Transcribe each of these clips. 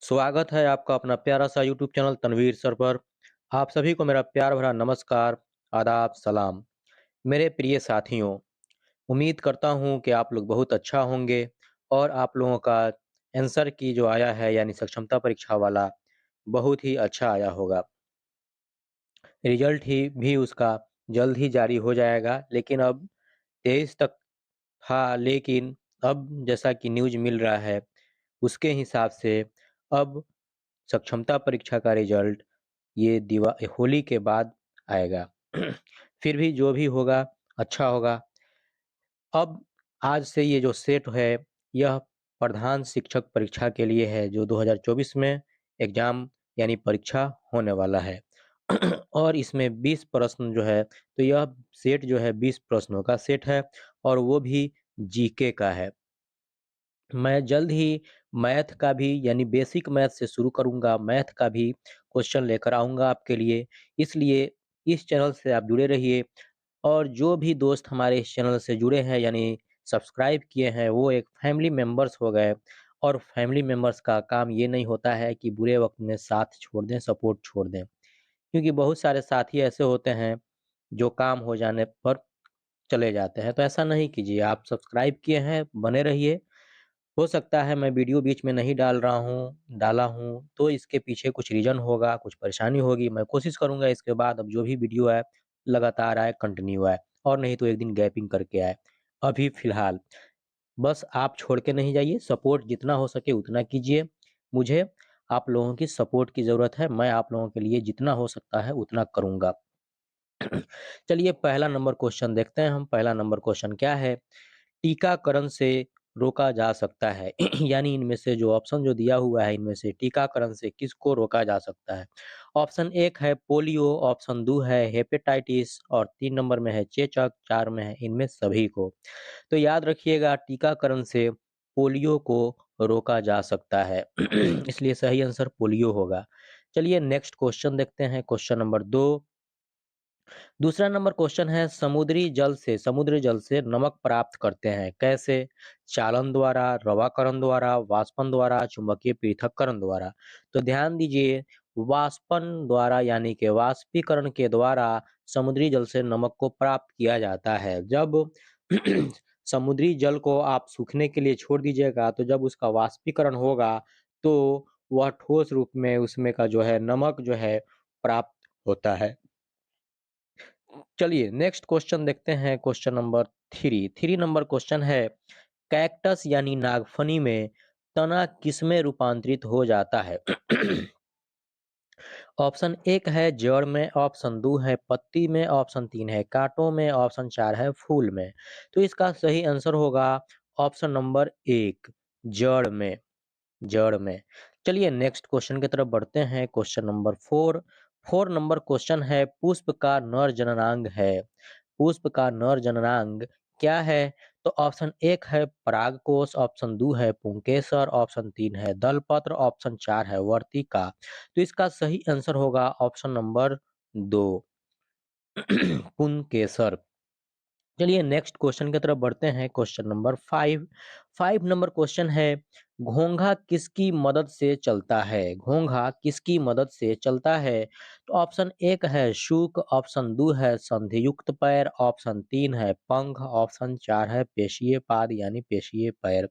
स्वागत है आपका अपना प्यारा सा यूट्यूब चैनल तनवीर सर पर। आप सभी को मेरा प्यार भरा नमस्कार, आदाब, सलाम। मेरे प्रिय साथियों, उम्मीद करता हूँ कि आप लोग बहुत अच्छा होंगे और आप लोगों का आंसर की जो आया है यानी सक्षमता परीक्षा वाला बहुत ही अच्छा आया होगा। रिजल्ट ही भी उसका जल्द ही जारी हो जाएगा, लेकिन अब 23 तक था, लेकिन अब जैसा कि न्यूज़ मिल रहा है, उसके हिसाब से अब सक्षमता परीक्षा का रिजल्ट ये होली के बाद आएगा। फिर भी जो भी होगा अच्छा होगा। अब आज से ये जो सेट है, यह प्रधान शिक्षक परीक्षा के लिए है जो 2024 में एग्ज़ाम यानी परीक्षा होने वाला है। और इसमें 20 प्रश्न जो है, तो यह सेट जो है 20 प्रश्नों का सेट है और वो भी जीके का है। मैं जल्द ही मैथ का भी यानी बेसिक मैथ से शुरू करूँगा, मैथ का भी क्वेश्चन लेकर आऊँगा आपके लिए। इसलिए इस चैनल से आप जुड़े रहिए और जो भी दोस्त हमारे इस चैनल से जुड़े हैं यानी सब्सक्राइब किए हैं, वो एक फैमिली मेंबर्स हो गए। और फैमिली मेंबर्स का काम ये नहीं होता है कि बुरे वक़्त में साथ छोड़ दें, सपोर्ट छोड़ दें। क्योंकि बहुत सारे साथी ऐसे होते हैं, जो काम हो जाने पर चले जाते हैं, तो ऐसा नहीं कीजिए। आप सब्सक्राइब किए हैं, बने रहिए। हो सकता है मैं वीडियो बीच में नहीं डाला हूँ, तो इसके पीछे कुछ रीज़न होगा, कुछ परेशानी होगी। मैं कोशिश करूँगा इसके बाद अब जो भी वीडियो आए, लगातार आए, कंटिन्यू आए और नहीं तो एक दिन गैपिंग करके आए। अभी फ़िलहाल बस आप छोड़ के नहीं जाइए, सपोर्ट जितना हो सके उतना कीजिए। मुझे आप लोगों की सपोर्ट की ज़रूरत है, मैं आप लोगों के लिए जितना हो सकता है उतना करूँगा। चलिए पहला नंबर क्वेश्चन देखते हैं हम। पहला नंबर क्वेश्चन क्या है? टीकाकरण से रोका जा सकता है। यानी इनमें से जो ऑप्शन जो दिया हुआ है, इनमें से टीकाकरण से किसको रोका जा सकता है? ऑप्शन 1 है पोलियो, ऑप्शन 2 है हेपेटाइटिस और 3 नंबर में है चेचक, 4 में है इनमें सभी को। तो याद रखिएगा टीकाकरण से पोलियो को रोका जा सकता है। इसलिए सही आंसर पोलियो होगा। चलिए नेक्स्ट क्वेश्चन देखते हैं, क्वेश्चन नंबर 2। दूसरा नंबर क्वेश्चन है समुद्री जल से नमक प्राप्त करते हैं कैसे? चालन द्वारा, रवाकरण द्वारा, वाष्पन द्वारा, चुंबकीय पृथक्करण द्वारा। तो ध्यान दीजिए, वाष्पन द्वारा यानी कि वाष्पीकरण के द्वारा समुद्री जल से नमक को प्राप्त किया जाता है। जब समुद्री जल को आप सूखने के लिए छोड़ दीजिएगा, तो जब उसका वाष्पीकरण होगा, तो वह ठोस रूप में उसमें का जो है नमक जो है प्राप्त होता है। चलिए नेक्स्ट क्वेश्चन देखते हैं, क्वेश्चन नंबर 3 नंबर क्वेश्चन है, कैक्टस यानी नागफनी में तना किसमें रूपांतरित हो जाता है? ऑप्शन 1 है जड़ में, ऑप्शन 2 है पत्ती में, ऑप्शन 3 है कांटों में, ऑप्शन 4 है फूल में। तो इसका सही आंसर होगा ऑप्शन नंबर 1, जड़ में। जड़ में। चलिए नेक्स्ट क्वेश्चन की तरफ बढ़ते हैं, क्वेश्चन नंबर 4 नंबर क्वेश्चन है, पुष्प का नर जननांग है। पुष्प का नर जननांग क्या है? तो ऑप्शन 1 है परागकोश, ऑप्शन 2 है पुंकेसर, ऑप्शन 3 है दलपत्र, ऑप्शन 4 है वर्तिका। तो इसका सही आंसर होगा ऑप्शन नंबर 2, पुंकेसर। चलिए नेक्स्ट क्वेश्चन की तरफ बढ़ते हैं, क्वेश्चन नंबर 5 नंबर क्वेश्चन है, घोंघा किसकी मदद से चलता है? घोंघा किसकी मदद से चलता है? तो ऑप्शन 1 है शुक, ऑप्शन 2 है संधियुक्त पैर, ऑप्शन 3 है पंख, ऑप्शन 4 है पेशीय पाद यानी पेशीय पैर।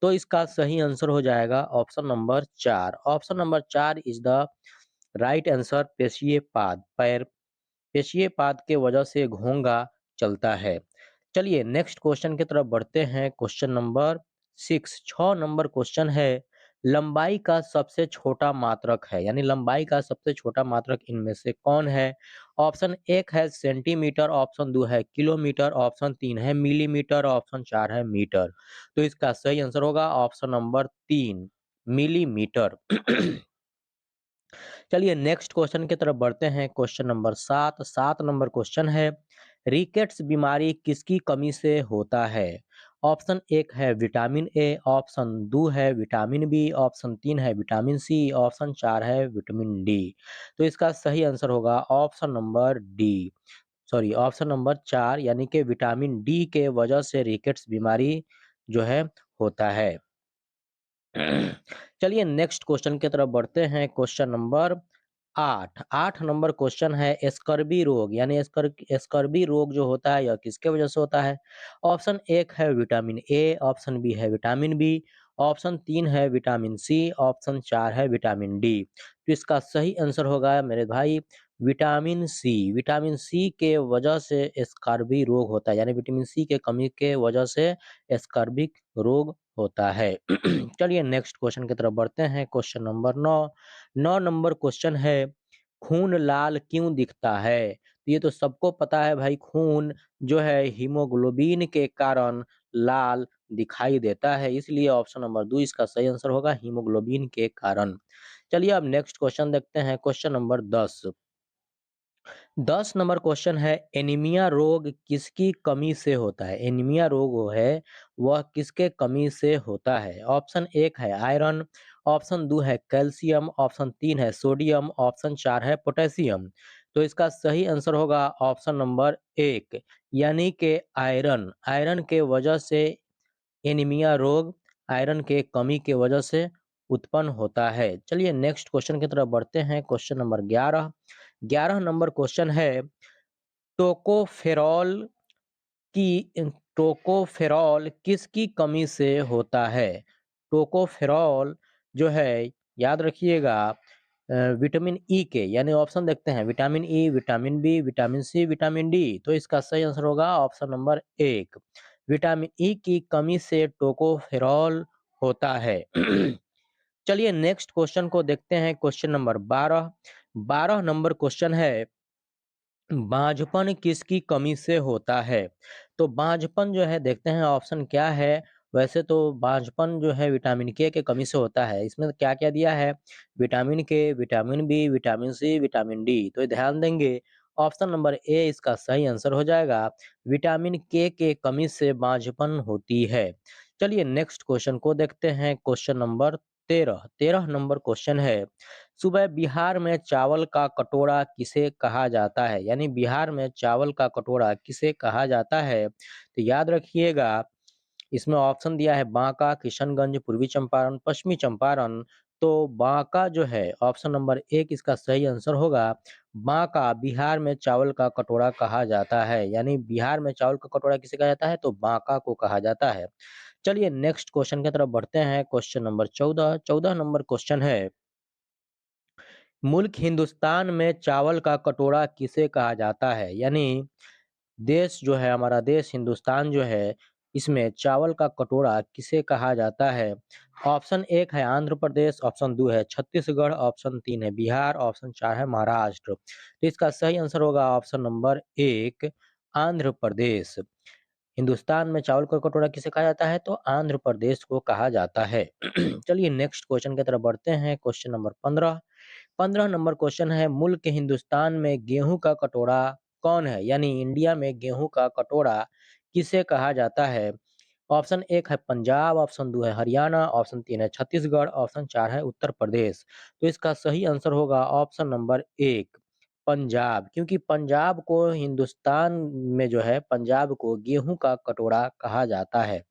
तो इसका सही आंसर हो जाएगा option number 4। Option number 4 is the right answer, पेशीय पाद पैर। पेशीय पाद के वजह से घोंघा चलता है। चलिए नेक्स्ट क्वेश्चन की तरफ बढ़ते हैं, क्वेश्चन नंबर 6 नंबर क्वेश्चन है, लंबाई का सबसे छोटा मात्रक है यानी लंबाई का सबसे छोटा मात्रक इनमें से कौन है? ऑप्शन 1 है सेंटीमीटर, ऑप्शन 2 है किलोमीटर, ऑप्शन 3 है मिलीमीटर, ऑप्शन 4 है मीटर। तो इसका सही आंसर होगा ऑप्शन नंबर 3, मिलीमीटर। चलिए नेक्स्ट क्वेश्चन की तरफ बढ़ते हैं, क्वेश्चन नंबर 7 नंबर क्वेश्चन है, रिकेट्स बीमारी किसकी कमी से होता है? ऑप्शन 1 है विटामिन ए, ऑप्शन 2 है विटामिन बी, ऑप्शन 3 है विटामिन सी, ऑप्शन 4 है विटामिन डी। तो इसका सही आंसर होगा option number D, sorry option number 4 यानी कि विटामिन डी के वजह से रिकेट्स बीमारी जो है होता है। चलिए नेक्स्ट क्वेश्चन की तरफ बढ़ते हैं। क्वेश्चन नंबर 8 नंबर क्वेश्चन है स्कर्वी रोग यानी स्कर्वी रोग जो होता है यह किसके वजह से होता है? ऑप्शन एक है विटामिन ए, ऑप्शन बी है विटामिन बी, ऑप्शन 3 है विटामिन सी, ऑप्शन 4 है विटामिन डी। तो इसका सही आंसर होगा मेरे भाई विटामिन सी। विटामिन सी के वजह से स्कर्वी रोग होता है, यानी विटामिन सी के कमी के वजह से स्कर्वी रोग होता है। चलिए नेक्स्ट क्वेश्चन की तरफ बढ़ते हैं। क्वेश्चन नंबर 9 नंबर क्वेश्चन है खून लाल क्यों दिखता है? तो ये तो सबको पता है भाई, खून जो है हीमोग्लोबिन के कारण लाल दिखाई देता है, इसलिए ऑप्शन नंबर 2 इसका सही आंसर होगा हीमोग्लोबिन के कारण। चलिए अब नेक्स्ट क्वेश्चन देखते हैं। क्वेश्चन नंबर 10 नंबर क्वेश्चन है एनीमिया रोग किसकी कमी से होता है? एनीमिया रोग वो है वह किसके कमी से होता है? ऑप्शन एक है आयरन, ऑप्शन 2 है कैल्शियम, ऑप्शन 3 है सोडियम, ऑप्शन 4 है पोटेशियम। तो इसका सही आंसर होगा ऑप्शन नंबर एक, यानी कि आयरन। आयरन के वजह से एनीमिया रोग आयरन के कमी के वजह से उत्पन्न होता है। चलिए नेक्स्ट क्वेश्चन की तरफ बढ़ते हैं। क्वेश्चन नंबर 11 नंबर क्वेश्चन है टोकोफेरॉल टोकोफेरॉल किसकी कमी से होता है? टोकोफेरॉल जो है याद रखिएगा विटामिन ई के, यानी ऑप्शन देखते हैं vitamin E, vitamin B, vitamin C, vitamin D. तो इसका सही आंसर होगा ऑप्शन नंबर एक, विटामिन ई की कमी से टोकोफेरॉल होता है। चलिए नेक्स्ट क्वेश्चन को देखते हैं। क्वेश्चन नंबर 12 नंबर क्वेश्चन है बांझपन किसकी कमी से होता है? तो बांझपन जो है देखते हैं ऑप्शन क्या है। वैसे तो बांझपन जो है विटामिन के कमी से होता है। इसमें क्या-क्या दिया है? Vitamin K, vitamin B, vitamin C, vitamin D. तो ध्यान देंगे ऑप्शन नंबर ए इसका सही आंसर हो जाएगा। विटामिन के कमी से बांझपन होती है। चलिए नेक्स्ट क्वेश्चन को देखते हैं। क्वेश्चन नंबर 13 नंबर क्वेश्चन है सुबह बिहार में चावल का कटोरा किसे कहा जाता है? यानी बिहार में चावल का कटोरा किसे कहा जाता है? तो याद रखिएगा इसमें ऑप्शन दिया है बांका, किशनगंज, पूर्वी चंपारण, पश्चिमी चंपारण। तो बांका जो है ऑप्शन नंबर एक इसका सही आंसर होगा। बांका बिहार में चावल का कटोरा कहा जाता है, यानी बिहार में चावल का कटोरा किसे कहा जाता है? तो बांका को कहा जाता है। चलिए नेक्स्ट क्वेश्चन की तरफ बढ़ते हैं। क्वेश्चन नंबर 14 नंबर क्वेश्चन है मुल्क हिंदुस्तान में चावल का कटोरा किसे कहा जाता है? यानी देश जो है हमारा देश हिंदुस्तान जो है इसमें चावल का कटोरा किसे कहा जाता है? ऑप्शन एक है आंध्र प्रदेश, ऑप्शन 2 है छत्तीसगढ़, ऑप्शन 3 है बिहार, ऑप्शन 4 है महाराष्ट्र। तो इसका सही आंसर होगा ऑप्शन नंबर एक आंध्र प्रदेश। हिंदुस्तान में चावल का कटोरा किसे कहा जाता है? तो आंध्र प्रदेश को कहा जाता है। चलिए नेक्स्ट क्वेश्चन की तरफ बढ़ते हैं। क्वेश्चन नंबर 15 नंबर क्वेश्चन है मुल्क हिंदुस्तान में गेहूं का कटोरा कौन है? यानी इंडिया में गेहूं का कटोरा किसे कहा जाता है? ऑप्शन एक है पंजाब, ऑप्शन 2 है हरियाणा, ऑप्शन 3 है छत्तीसगढ़, ऑप्शन 4 है उत्तर प्रदेश। तो इसका सही आंसर होगा ऑप्शन नंबर एक पंजाब, क्योंकि पंजाब को हिंदुस्तान में जो है पंजाब को गेहूं का कटोरा कहा जाता है।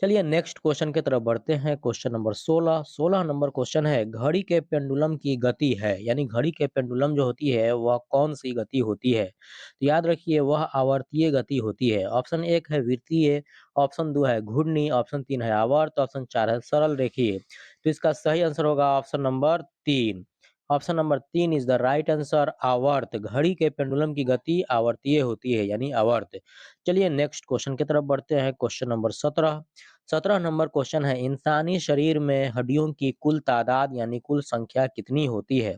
चलिए नेक्स्ट क्वेश्चन की तरफ बढ़ते हैं। क्वेश्चन नंबर 16 नंबर क्वेश्चन है घड़ी के पेंडुलम की गति है, यानी घड़ी के पेंडुलम जो होती है वह कौन सी गति होती है? तो याद रखिए वह आवर्तीय गति होती है। ऑप्शन एक है वृत्तीय, ऑप्शन 2 है घूर्णी, ऑप्शन 3 है आवर्त, ऑप्शन 4 है सरल रेखीय। तो इसका सही आंसर होगा option number 3। Option number 3 is the right answer आवर्त। घड़ी के पेंडुलम की गति आवर्तीय होती है, यानी आवर्त। चलिए नेक्स्ट क्वेश्चन की तरफ बढ़ते हैं। क्वेश्चन नंबर 17 नंबर क्वेश्चन है इंसानी शरीर में हड्डियों की कुल तादाद यानी कुल संख्या कितनी होती है?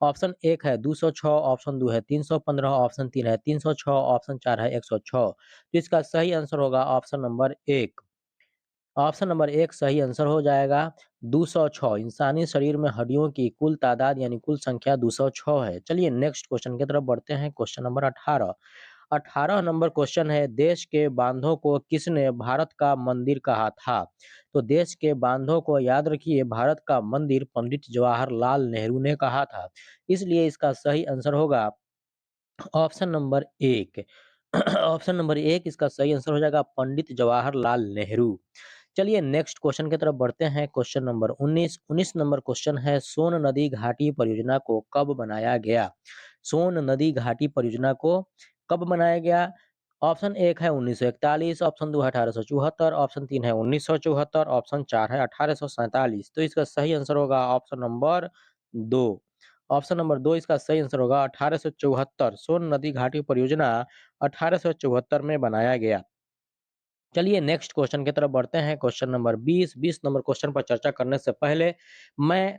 ऑप्शन एक है 206, ऑप्शन 2 है 315, ऑप्शन 3 है 306, ऑप्शन 4 है 106। तो इसका सही आंसर होगा ऑप्शन नंबर एक। ऑप्शन नंबर एक सही आंसर हो जाएगा 206। इंसानी शरीर में हड्डियों की कुल तादाद यानी कुल संख्या 206 है। चलिए नेक्स्ट क्वेश्चन की तरफ बढ़ते हैं। क्वेश्चन नंबर 18 नंबर क्वेश्चन है देश के बांधों को किसने भारत का मंदिर कहा था? तो देश के बांधों को याद रखिए भारत का मंदिर पंडित जवाहरलाल नेहरू ने कहा था, इसलिए इसका सही आंसर होगा ऑप्शन नंबर एक। ऑप्शन नंबर एक इसका सही आंसर हो जाएगा पंडित जवाहरलाल नेहरू। चलिए नेक्स्ट क्वेश्चन की तरफ बढ़ते हैं। क्वेश्चन नंबर 19 नंबर क्वेश्चन है, सोन नदी घाटी परियोजना को कब बनाया गया? सोन नदी घाटी परियोजना को कब बनाया गया? ऑप्शन 1 है 1941, ऑप्शन 2 है 1874, ऑप्शन 3 है 1974, ऑप्शन 4 है 1847। तो इसका सही आंसर होगा ऑप्शन नंबर 2। ऑप्शन नंबर 2 इसका सही आंसर होगा 1874। सोन नदी घाटी परियोजना 1874 में बनाया गया। चलिए नेक्स्ट क्वेश्चन की तरफ बढ़ते हैं। क्वेश्चन नंबर 20 नंबर क्वेश्चन पर चर्चा करने से पहले मैं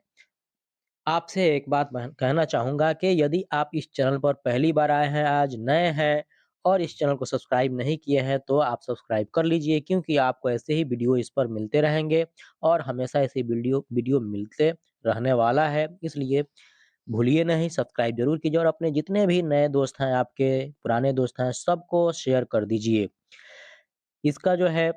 आपसे एक बात कहना चाहूँगा कि यदि आप इस चैनल पर पहली बार आए हैं, आज नए हैं और इस चैनल को सब्सक्राइब नहीं किए हैं, तो आप सब्सक्राइब कर लीजिए, क्योंकि आपको ऐसे ही वीडियो इस पर मिलते रहेंगे और हमेशा ऐसे वीडियो वीडियो मिलते रहने वाला है। इसलिए भूलिए नहीं, सब्सक्राइब ज़रूर कीजिए और अपने जितने भी नए दोस्त हैं, आपके पुराने दोस्त हैं, सबको शेयर कर दीजिए। इसका जो है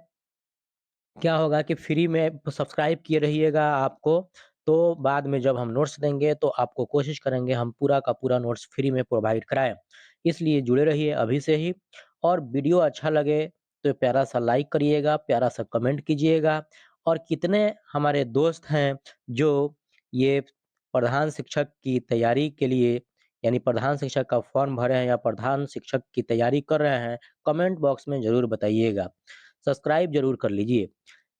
क्या होगा कि फ्री में सब्सक्राइब किए रहिएगा आपको, तो बाद में जब हम नोट्स देंगे तो आपको कोशिश करेंगे हम पूरा का पूरा नोट्स फ्री में प्रोवाइड कराएँ। इसलिए जुड़े रहिए अभी से ही, और वीडियो अच्छा लगे तो प्यारा-सा लाइक करिएगा, प्यारा-सा कमेंट कीजिएगा। और कितने हमारे दोस्त हैं जो ये प्रधान शिक्षक की तैयारी के लिए, यानी प्रधान शिक्षक का फॉर्म भरे हैं या प्रधान शिक्षक की तैयारी कर रहे हैं, कमेंट बॉक्स में ज़रूर बताइएगा। सब्सक्राइब ज़रूर कर लीजिए।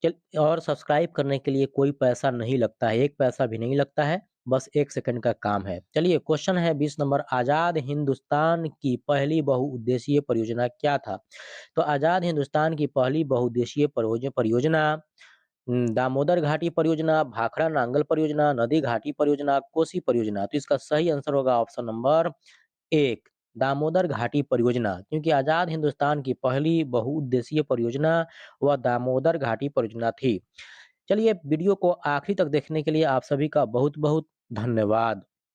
चल और सब्सक्राइब करने के लिए कोई पैसा नहीं लगता है, 1 पैसा भी नहीं लगता है, बस 1 सेकंड का काम है। चलिए क्वेश्चन है 20 नंबर, आज़ाद हिंदुस्तान की पहली बहुउद्देशीय परियोजना क्या था? तो आज़ाद हिंदुस्तान की पहली बहुउद्देशीय परियोजना दामोदर घाटी परियोजना, भाखड़ा नांगल परियोजना, नदी घाटी परियोजना, कोसी परियोजना। तो इसका सही आंसर होगा ऑप्शन नंबर 1, दामोदर घाटी परियोजना, क्योंकि आज़ाद हिंदुस्तान की पहली बहुउद्देशीय परियोजना वह दामोदर घाटी परियोजना थी। चलिए वीडियो को आखिरी तक देखने के लिए आप सभी का बहुत-बहुत धन्यवाद।